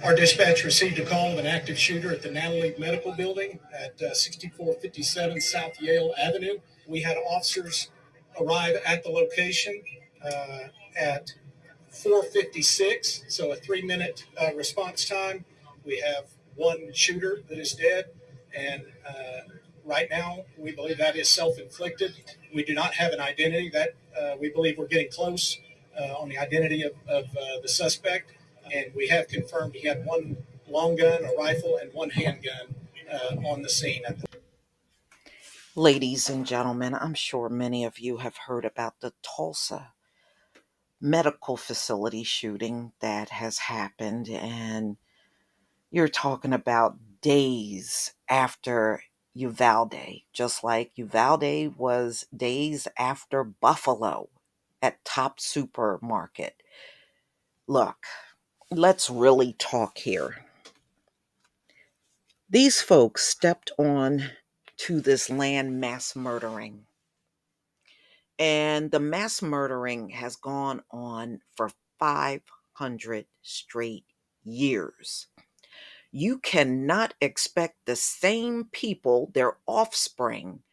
Our dispatch received a call of an active shooter at the Natalie Medical Building at 6457 South Yale Avenue. We had officers arrive at the location at 4:56, so a 3-minute response time. We have one shooter that is dead, and right now we believe that is self-inflicted. We do not have an identity. That we believe we're getting close on the identity of the suspect, and we have confirmed he had one long gun, a rifle, and one handgun on the scene. Ladies and gentlemen, I'm sure many of you have heard about the Tulsa medical facility shooting that has happened, and you're talking about days after Uvalde, just like Uvalde was days after Buffalo at Top Supermarket. Look, let's really talk here. These folks stepped on to this land mass murdering. And the mass murdering has gone on for 500 straight years. You cannot expect the same people, their offspring,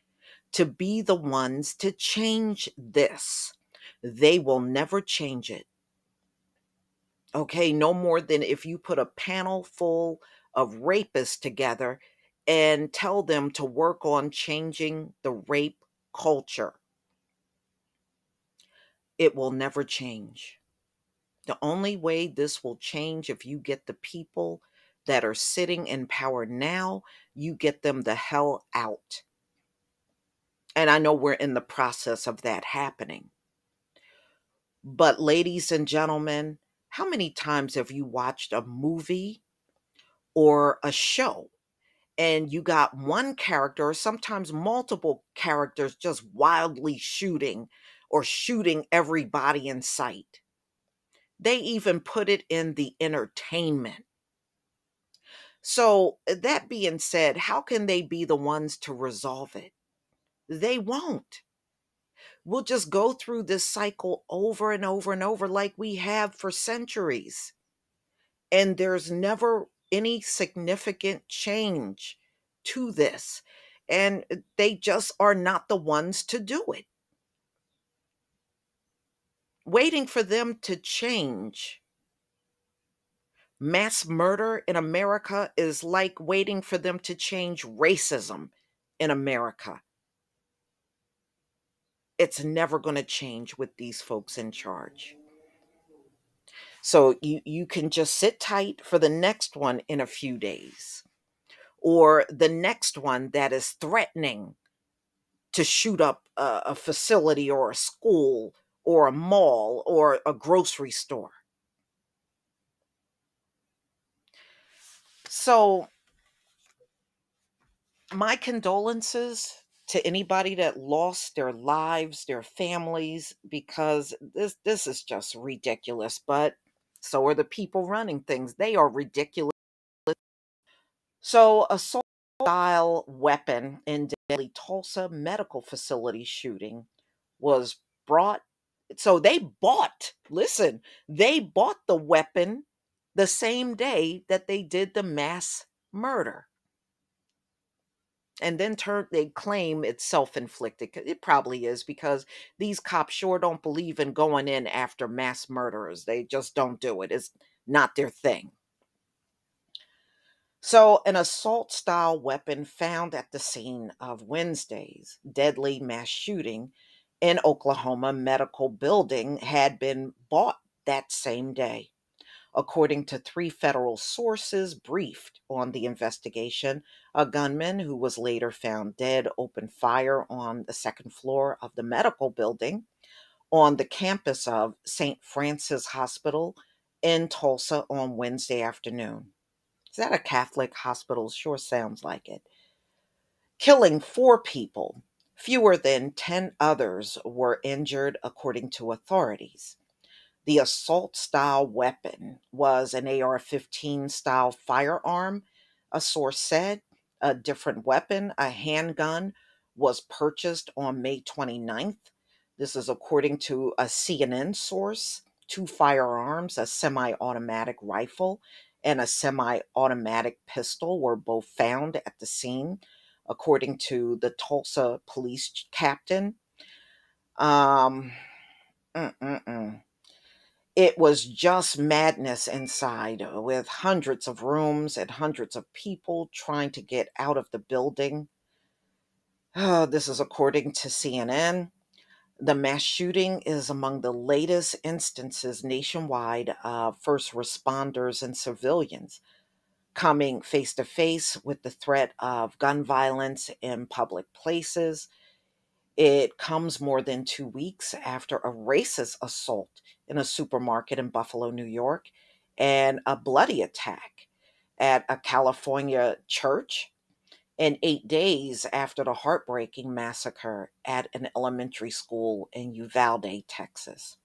to be the ones to change this. They will never change it. Okay, no more than if you put a panel full of rapists together and tell them to work on changing the rape culture. It will never change. The only way this will change if you get the people that are sitting in power now, you get them the hell out. And I know we're in the process of that happening. But ladies and gentlemen, how many times have you watched a movie or a show and you got one character or sometimes multiple characters just wildly shooting or shooting everybody in sight? They even put it in the entertainment. So, that being said, how can they be the ones to resolve it? They won't. We'll just go through this cycle over and over and over like we have for centuries. And there's never any significant change to this. And they just are not the ones to do it. Waiting for them to change mass murder in America is like waiting for them to change racism in America. It's never going to change with these folks in charge. So you can just sit tight for the next one in a few days, or the next one that is threatening to shoot up a facility or a school or a mall or a grocery store. So my condolences to anybody that lost their lives, their families, because this is just ridiculous. But so are the people running things. They are ridiculous. So assault style weapon in deadly Tulsa medical facility shooting was brought. So they bought the weapon the same day that they did the mass murder. And then they claim it's self-inflicted. It probably is, because these cops sure don't believe in going in after mass murderers. They just don't do it. It's not their thing. So an assault style weapon found at the scene of Wednesday's deadly mass shooting in Oklahoma medical building had been bought that same day. According to 3 federal sources briefed on the investigation, a gunman who was later found dead opened fire on the second floor of the medical building on the campus of St. Francis Hospital in Tulsa on Wednesday afternoon. Is that a Catholic hospital? Sure sounds like it. Killing 4 people. Fewer than 10 others were injured, according to authorities. The assault style weapon was an AR 15 style firearm, a source said. A different weapon, a handgun, was purchased on May 29th. This is according to a CNN source. 2 firearms, a semi automatic rifle and a semi automatic pistol were both found at the scene, according to the Tulsa police captain. Um, mm-mm-mm. It was just madness inside, with hundreds of rooms and hundreds of people trying to get out of the building. This is according to CNN. The mass shooting is among the latest instances nationwide of first responders and civilians coming face to face with the threat of gun violence in public places. It comes more than 2 weeks after a racist assault in a supermarket in Buffalo, New York, and a bloody attack at a California church, and 8 days after the heartbreaking massacre at an elementary school in Uvalde, Texas.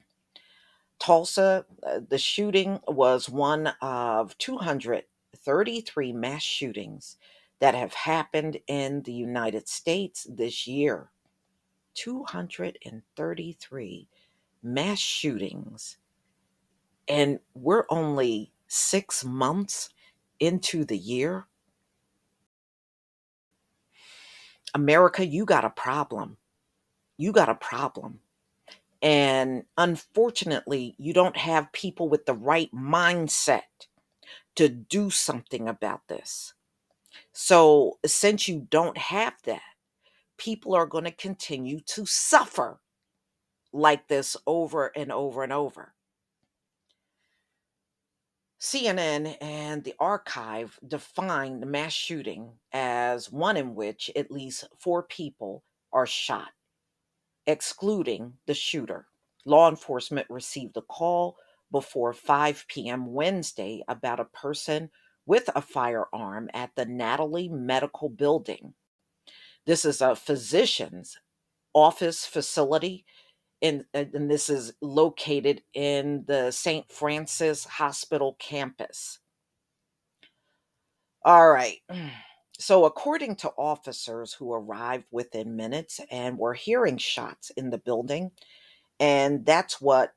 Tulsa, the shooting was one of 233 mass shootings that have happened in the United States this year. 233 mass shootings. And we're only 6 months into the year. America, you got a problem. You got a problem. And unfortunately, you don't have people with the right mindset to do something about this. So, since you don't have that, people are going to continue to suffer like this over and over and over. CNN and the archive define the mass shooting as one in which at least 4 people are shot, excluding the shooter. Law enforcement received a call before 5 p.m. Wednesday about a person with a firearm at the Natalie Medical Building. This is a physician's office facility, and this is located in the St. Francis Hospital campus. All right. So, according to officers who arrived within minutes and were hearing shots in the building, and that's what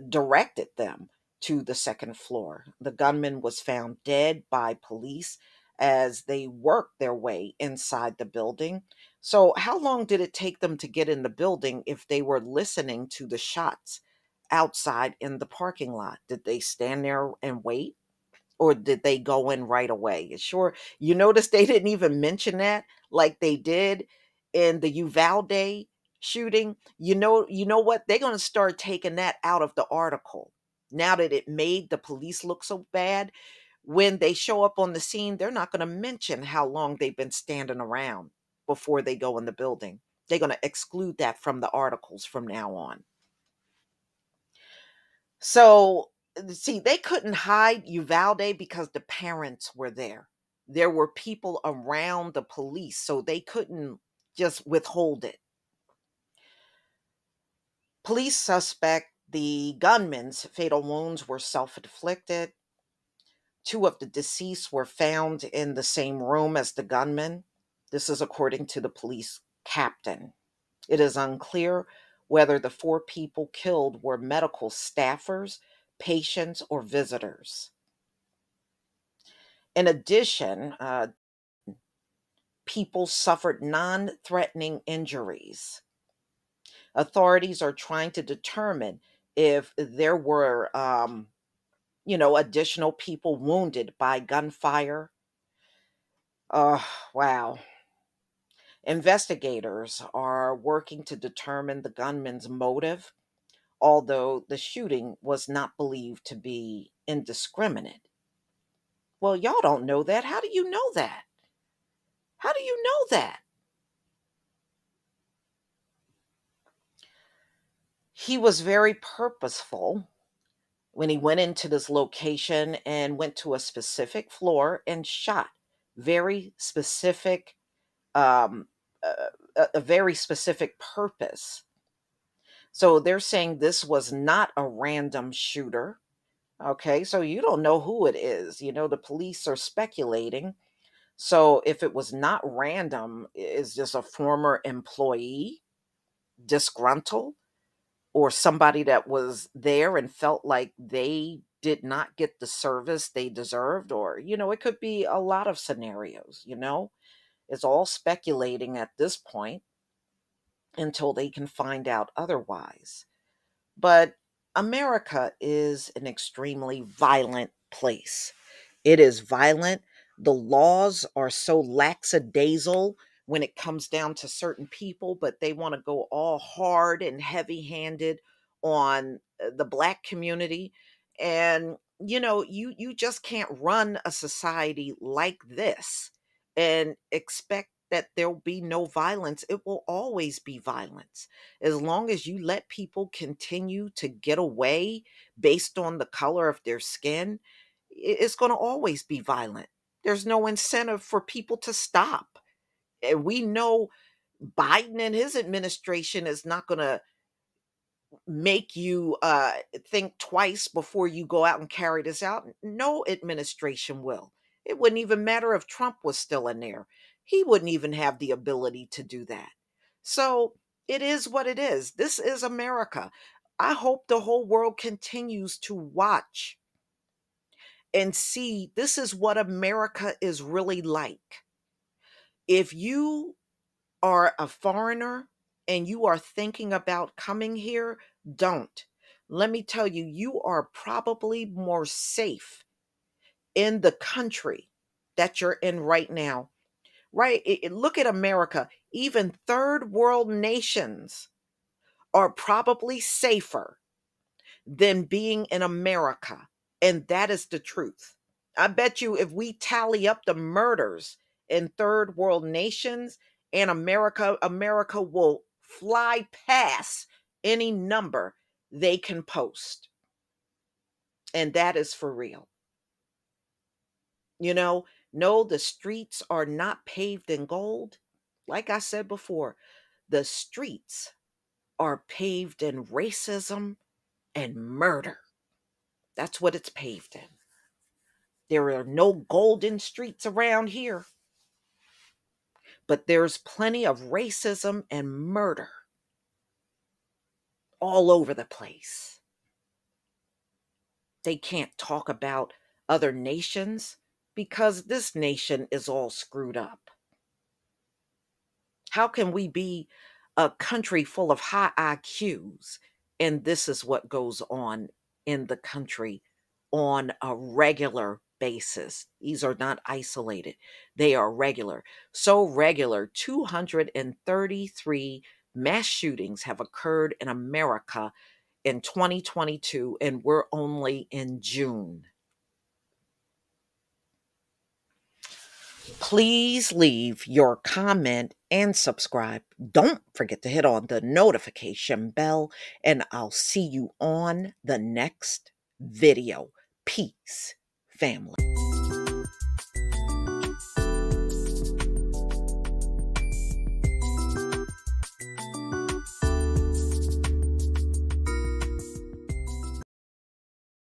directed them to the second floor. The gunman was found dead by police as they worked their way inside the building. So, how long did it take them to get in the building if they were listening to the shots outside in the parking lot? Did they stand there and wait? Or did they go in right away? Sure, you notice they didn't even mention that like they did in the Uvalde shooting. You know what? They're going to start taking that out of the article. Now that it made the police look so bad, when they show up on the scene, they're not going to mention how long they've been standing around before they go in the building. They're going to exclude that from the articles from now on. So, see, they couldn't hide Uvalde because the parents were there. There were people around the police, so they couldn't just withhold it. Police suspect the gunman's fatal wounds were self inflicted. Two of the deceased were found in the same room as the gunman. This is according to the police captain. It is unclear whether the 4 people killed were medical staffers, patients, or visitors. In addition, people suffered non threatening injuries. Authorities are trying to determine if there were, additional people wounded by gunfire. Oh, wow. Investigators are working to determine the gunman's motive, although the shooting was not believed to be indiscriminate. Well, y'all don't know that. How do you know that? How do you know that? He was very purposeful when he went into this location and went to a specific floor and shot very specific, um, a very specific purpose. So they're saying this was not a random shooter. Okay, so you don't know who it is. The police are speculating. So if it was not random, is this a former employee, disgruntled, or somebody that was there and felt like they did not get the service they deserved, or, it could be a lot of scenarios, It's all speculating at this point until they can find out otherwise. But America is an extremely violent place. It is violent. The laws are so lackadaisical when it comes down to certain people, but they want to go all hard and heavy handed on the Black community. And, you just can't run a society like this and expect that there'll be no violence. It will always be violence. As long as you let people continue to get away based on the color of their skin, it's going to always be violent. There's no incentive for people to stop. And we know Biden and his administration is not going to make you think twice before you go out and carry this out. No administration will. It wouldn't even matter if Trump was still in there. He wouldn't even have the ability to do that. So it is what it is. This is America. I hope the whole world continues to watch and see this is what America is really like. If you are a foreigner and you are thinking about coming here, don't. Let me tell you, you are probably more safe in the country that you're in right now. Right? Look at America. Even third world nations are probably safer than being in America. And that is the truth. I bet you if we tally up the murders in third world nations and America, America will fly past any number they can post. And that is for real. No, the streets are not paved in gold. Like I said before, the streets are paved in racism and murder. That's what it's paved in. There are no golden streets around here, but there's plenty of racism and murder all over the place. They can't talk about other nations because this nation is all screwed up. How can we be a country full of high IQs and this is what goes on in the country on a regular basis? These are not isolated, they are regular. So regular, 233 mass shootings have occurred in America in 2022, and we're only in June. Please leave your comment and subscribe. Don't forget to hit on the notification bell, and I'll see you on the next video. Peace, family.